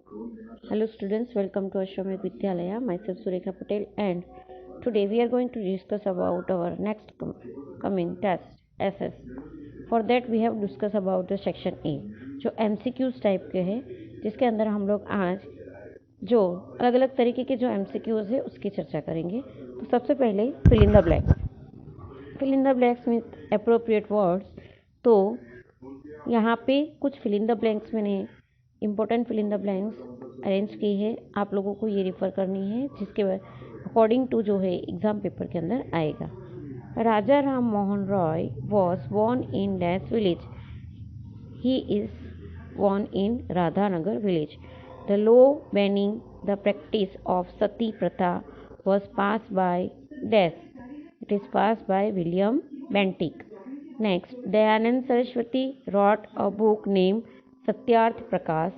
Hello students, welcome to Ashramik Vidyalaya. Myself Surekha Patel, and today we are going to discuss about our next coming test SS. For that we have discussed about the section A जो MCQs type के हैं, जिसके अंदर हम लोग आज जो अलग अलग तरीके के जो MCQs है उसकी चर्चा करेंगे। तो सबसे पहले fill in the blanks. Fill in the blanks means appropriate words. तो यहाँ पे कुछ फिल इन द ब्लैंक्स मैंने important fill in the blanks arrange की है, आप लोगों को ये रेफर करनी है, जिसके अकॉर्डिंग टू जो है एग्जाम पेपर के अंदर आएगा। Raja Ram Mohan Roy was born in dash village. He is born in Radhanagar village. The law banning the practice of sati pratha was passed by dash. It is passed by William Bentinck. Next, Dayanand Saraswati wrote a book named Satyarth Prakash.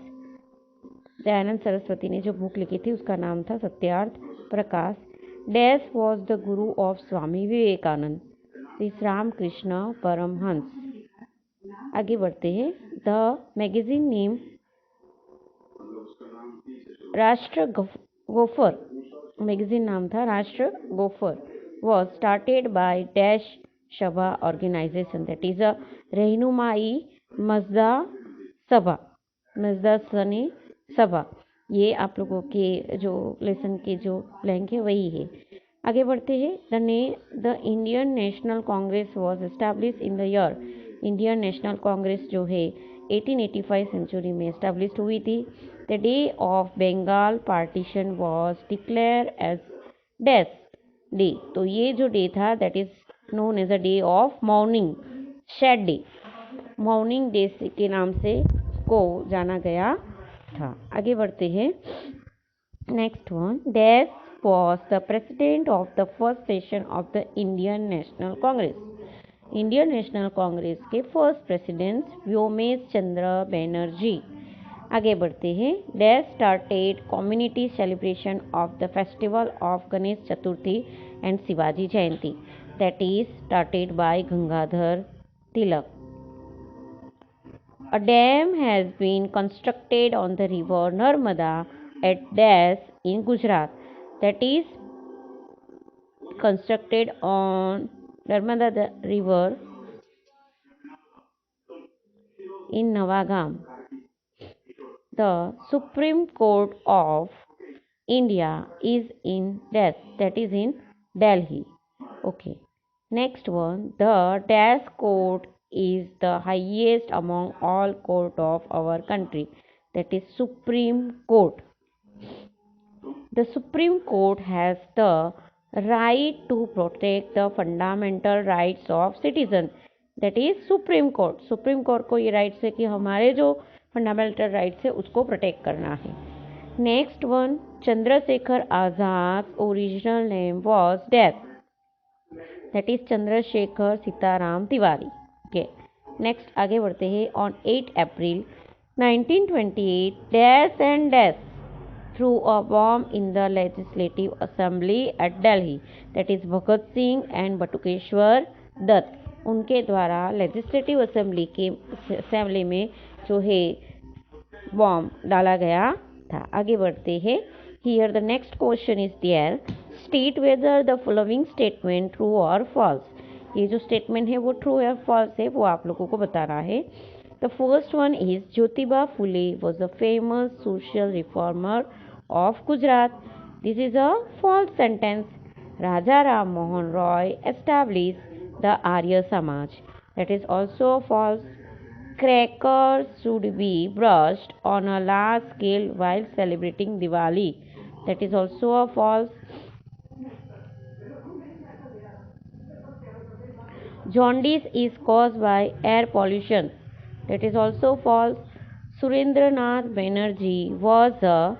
Dayanand Saraswati ने जो book लिखी थी उसका नाम था Satyarth Prakash. Dash was the guru of Swami Vivekanand, Shri Ramakrishna Paramhans. आगे बढ़ते हैं। The magazine name Rast Goftar, magazine नाम था Rast Goftar, was started by dash Sabha organisation, that is a Rahnumai Mazda सभा, मजदा सनी सभा। ये आप लोगों के जो लेसन के जो ब्लैंक है वही है। आगे बढ़ते हैं। The Indian National Congress was establish in the year, Indian National Congress जो है 1885 सेंचुरी में एस्टैब्लिश हुई थी। The day of Bengal partition was declare as dash day. तो ये जो डे था that is known as a day of mourning, shed day, mourning day के नाम से को जाना गया था। आगे बढ़ते हैं। Next one, dash was the president of the first session of the Indian National Congress. Indian National Congress के फर्स्ट प्रेसिडेंट व्योमेश चंद्र बैनर्जी। आगे बढ़ते हैं। Dash started community celebration of the festival of Ganesh Chaturthi and Shivaji Jayanti, that is started by Gangadhar Tilak. A dam has been constructed on the river Narmada at Dash in Gujarat, that is constructed on Narmada river in Navagam. The Supreme Court of India is in Dash, that is in Delhi. Okay. Next one, the Dash Court is the highest among all court of our country, that is Supreme Court. The Supreme Court has the right to protect the fundamental rights of citizens, that is Supreme Court. Supreme Court को ये rights है कि हमारे जो fundamental rights है उसको protect करना है। Next one, Chandrashekhar Azad original name was dash, that is Chandrashekhar Sitaram Tiwari. Okay, next आगे बढ़ते हैं। On 8 April 1928 dash and dash threw a bomb in the legislative assembly at Delhi, that is Bhagat Singh and Batukeshwar Dutt. उनके द्वारा लेजिस्लेटिव असेंबली में जो है बॉम्ब डाला गया था। आगे बढ़ते हैं। Here the next question is there, state whether the following statement true और फॉल्स। ये जो स्टेटमेंट है वो ट्रू या फॉल्स है वो आप लोगों को बताना है। The first one is Jyotiba Phule was a famous social reformer of Gujarat, this is a false sentence. Raja Ram Mohan Roy establish the Arya Samaj, that is also false. Crackers should be burst on a large scale while celebrating Diwali, that is also a false. Jaundice is caused by air pollution, that is also false. Surendranath Banerjee was a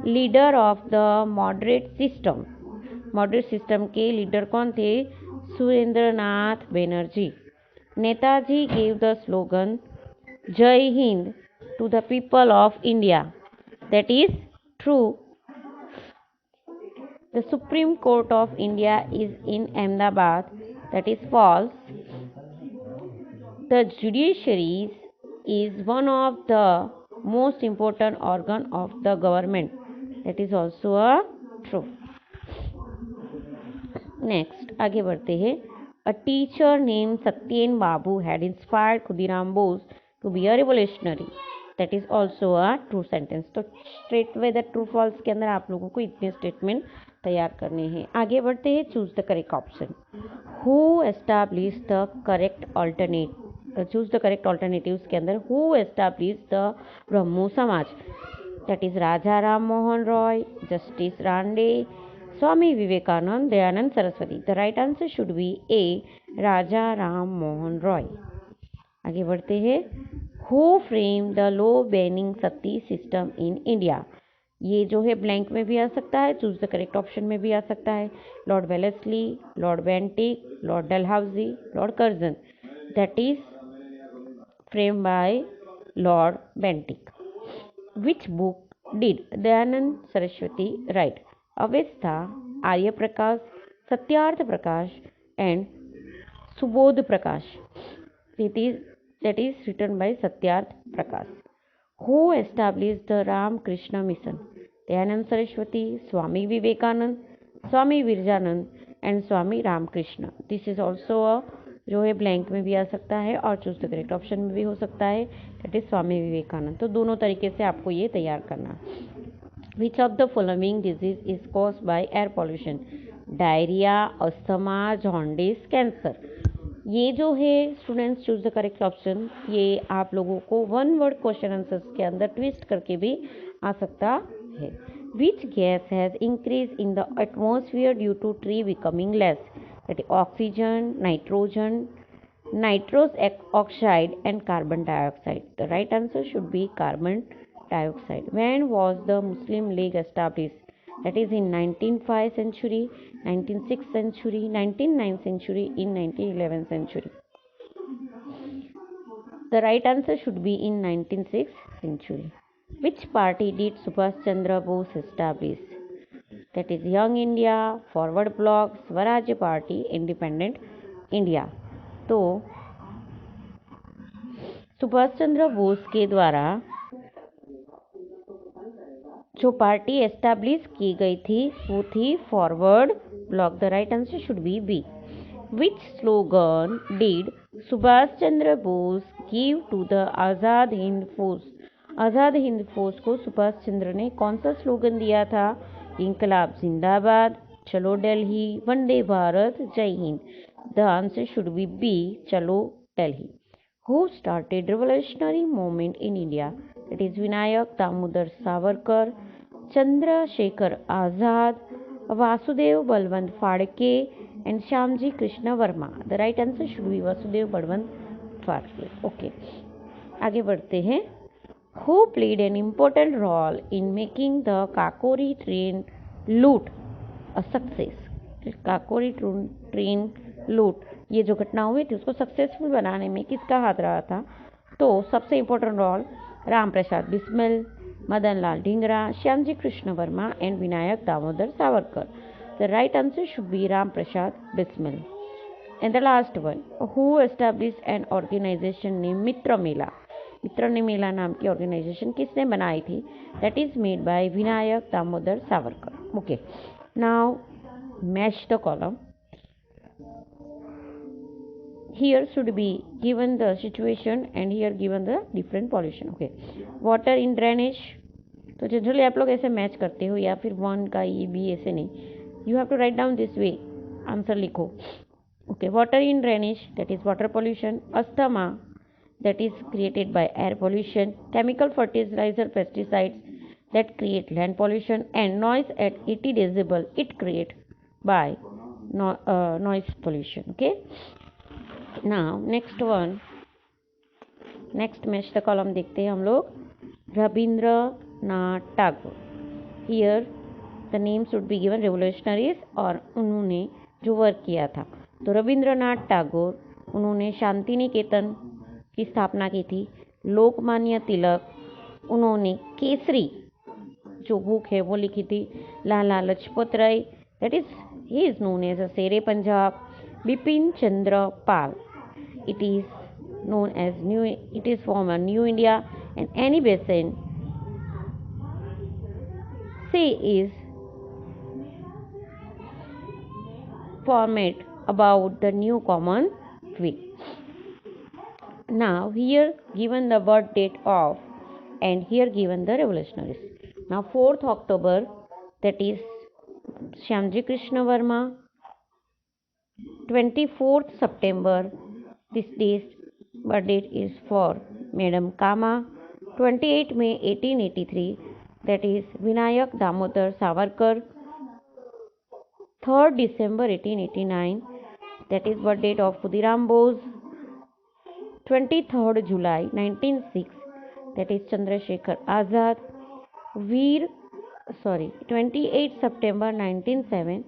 leader of the moderate system. Moderate system के leader कौन थे? Surendranath Banerjee. Netaji gave the slogan Jai Hind to the people of India, that is true. The Supreme Court of India is in Ahmedabad, that is false. The judiciary is one of the most important organ of the government. That is also a true. Next, आगे बढ़ते हैं. A teacher named Satyen Babu had inspired Khudiram Bose to be a revolutionary. That is also a true sentence. तो straightaway the true false के अंदर आप लोगों को इतने स्टेटमेंट तैयार करने हैं. आगे बढ़ते हैं. Choose the correct option. Who establish the correct alternate. Choose the correct alternatives के अंदर who establish the Brahmo Samaj. That is Raja Ram Mohan Roy, justice Ranade, Swami Vivekanand, Dayanand Saraswati. The right answer should be A. Raja Ram Mohan Roy. आगे बढ़ते हैं. Who framed the law banning sati system in India? ये जो है blank में भी आ सकता है, चूज द करेक्ट ऑप्शन में भी आ सकता है. Lord Wellesley, Lord Bentinck, Lord Dalhousie, Lord Curzon. That is framed by Lord Bentinck. Which book did Dayanand Saraswati write? अवस्था, आर्य प्रकाश, Satyarth Prakash and Subodh Prakash. That is written by Satyarth Prakash. Who established the Ramakrishna Mission? Dayanand Saraswati, Swami Vivekanand, Swami Virjanand and Swami Ramakrishna. This is also a जो है blank में भी आ सकता है और choose the correct option में भी हो सकता है. That is Swami Vivekananda. तो दोनों तरीके से आपको ये तैयार करना. Which of the following disease is caused by air pollution? Diarrhoea, asthma, jaundice, cancer. ये जो है students choose the correct option. ये आप लोगों को वन वर्ड क्वेश्चन आंसर्स के अंदर ट्विस्ट करके भी आ सकता है. Which gas has increased in the atmosphere due to tree becoming less? That is oxygen, nitrogen, nitrous oxide and carbon dioxide. The right answer should be carbon dioxide. When was the Muslim League established? That is in 1905 century, 1906 century, 1909 century, in 1911 century. The right answer should be in 1906 century. Which party did Subhash Chandra Bose establish? That is Young India, Forward Bloc, Swaraj Party, Independent India. तो सुभाष चंद्र बोस के द्वारा जो party establish की गई थी वो थी Forward Bloc. The right answer should be B. Which slogan did Subhash Chandra Bose give to the Azad Hind force? Azad Hind force को सुभाष चंद्र ने कौन सा स्लोगन दिया था? इंकलाब जिंदाबाद, चलो दिल्ली, वंदे भारत, जय हिंद. The answer should be B, चलो Delhi. Who started revolutionary movement in India? That is Vinayak Damodar Savarkar, Chandrasekhar Azad, Vasudev Balwant Phadke and Shyamji Krishna Verma. The right answer should be Vasudev Balwant Phadke. Okay. आगे बढ़ते हैं. Who played an important role in making the Kakori train loot a success? Kakori train लूट ये जो घटना हुई थी उसको सक्सेसफुल बनाने में किसका हाथ रहा था? तो सबसे important role Ram Prasad Bismil, Madan Lal Dhingra, Shyamji Krishna Varma and Vinayak Damodar Savarkar. The right answer should be Ram Prasad Bismil. And the last one, who established an organisation name Mitra Mela? Mitra Mela नाम की ऑर्गेनाइजेशन किसने बनाई थी? That is made by Vinayak Damodar Savarkar. Okay, now match the column. Here should be given the situation and here given the different pollution. Okay, water in drainage. तो generally आप लोग ऐसे match करते हो या फिर वन का ये भी ऐसे नहीं. You have to write down this way, answer लिखो. Okay, water in drainage that is water pollution. Asthma that is created by air pollution. Chemical fertilizer pesticides that create land pollution. And noise at 80 decibel it create by noise pollution. Okay, now next one, next match the column देखते हैं हम लोग. Rabindranath Tagore. Here the name should be given revolutionaries और उन्होंने जो work किया था. तो रविंद्रनाथ टैगोर उन्होंने शांति निकेतन की स्थापना की थी. लोकमान्य तिलक उन्होंने केसरी जो बुक है वो लिखी थी. Lala Lajpat Rai that is he is known as a Shere Punjab. Bipin Chandra Pal, it is known as it is from a New India. And Annie Besant essay is format about the new Commonwealth. Now here given the birth date of and here given the revolutionaries. Now 4th October, that is Shyamji Krishna Varma. 24th September, this day's birth date is for Madam Kama. 28th May 1883, that is Vinayak Damodar Savarkar. 3rd December 1889, that is birth date of Khudiram Bose. 23rd July 1906, that is Chandrasekhar Azad. 28 September 1907,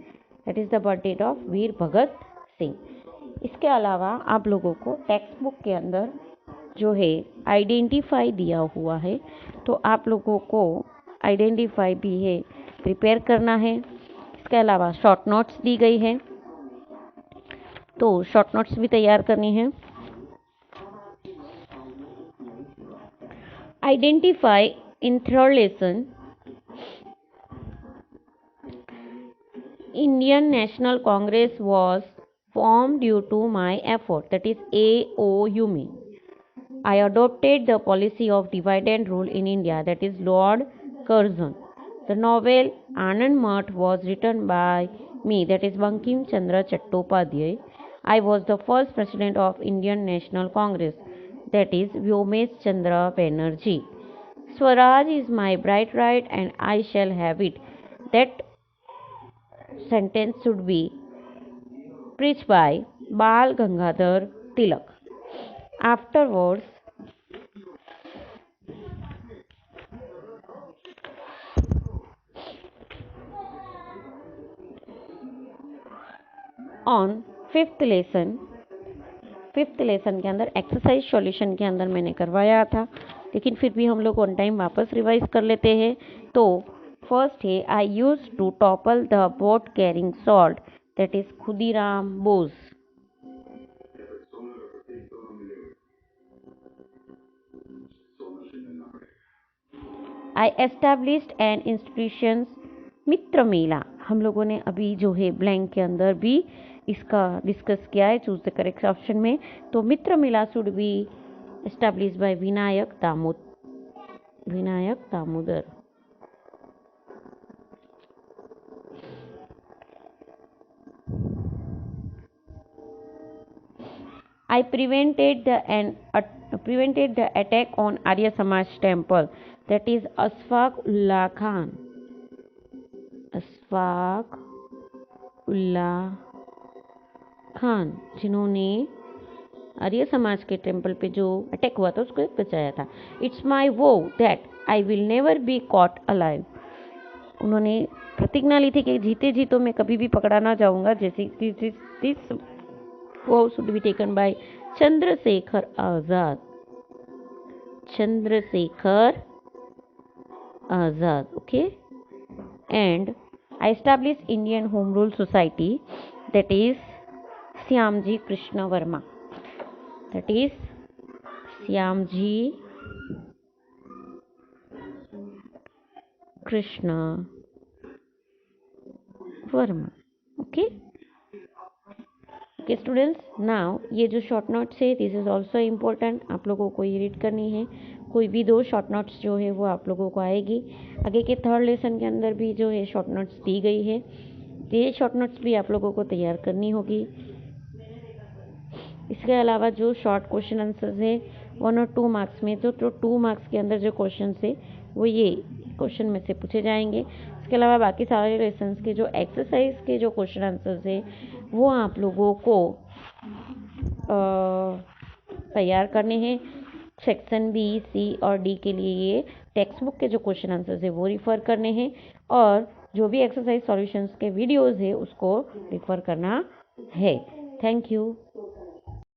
that is the birth date of वीर भगत सिंह. इसके अलावा आप लोगों को text book के अंदर जो है identify दिया हुआ है, तो आप लोगों को आइडेंटिफाई भी है प्रिपेयर करना है. इसके अलावा शॉर्ट नोट्स दी गई है, तो शॉर्ट नोट्स भी तैयार करनी है. Identify in third lesson Indian National Congress was formed due to my effort, that is AOU. I adopted the policy of divide and rule in India, that is Lord Curzon. The novel Anand Math was written by me, that is Bankim Chandra Chattopadhyay. I was the first president of Indian National Congress, that is Vyomesh Chandra Banerjee. Swaraj is my bright right and I shall have it. That sentence should be preached by Bal Gangadhar Tilak. Afterwards, on fifth lesson के अंदर exercise solution के अंदर मैंने करवाया था, लेकिन फिर भी हम लोग ऑन टाइम वापस रिवाइज कर लेते हैं. तो फर्स्ट है I use to topple the boat carrying salt, that is Khudiram Bose. I established an institution Mitra Mela. हम लोगों ने अभी जो है ब्लैंक के अंदर भी इसका डिस्कस किया है, चूज द करेक्ट ऑप्शन में. तो Mitra Mela should be establish by Vinayak Damodar. I prevented the attack on Arya Samaj temple, that is Ashfaq Ullah Khan, जिन्होंने आर्य समाज के टेम्पल पे जो अटैक हुआ था उसको बचाया था. इट्स माई वो that I will never be caught alive. उन्होंने प्रतिज्ञा ली थी कि जीते जी तो मैं कभी भी पकड़ा ना जाऊंगा. जैसे दिस वो should be taken by Chandrashekhar Azad. Okay. And I establish Indian home rule society, that is Shyamji Krishna Verma. That is Shyamji Krishna Verma. Okay students, now ये जो शॉर्ट नोट्स है दिस इज ऑल्सो इम्पोर्टेंट. आप लोगों को ये रीड करनी है. कोई भी 2 शॉर्ट नोट्स जो है वो आप लोगों को आएगी. आगे के थर्ड लेसन के अंदर भी जो है शॉर्ट नोट्स दी गई है. ये शॉर्ट नोट्स भी आप लोगों को तैयार करनी होगी. इसके अलावा जो शॉर्ट क्वेश्चन आंसर्स है 1 और 2 मार्क्स में, तो 2 मार्क्स के अंदर जो क्वेश्चन है वो ये क्वेश्चन में से पूछे जाएंगे. इसके अलावा बाकी सारे लेसन्स के जो एक्सरसाइज के जो क्वेश्चन आंसर्स है वो आप लोगों को तैयार करने हैं. सेक्शन बी, सी और डी के लिए ये टेक्स्ट बुक के जो क्वेश्चन आंसर्स है वो रिफ़र करने हैं, और जो भी एक्सरसाइज सॉल्यूशंस के वीडियोज़ है उसको रिफ़र करना है. Thank you.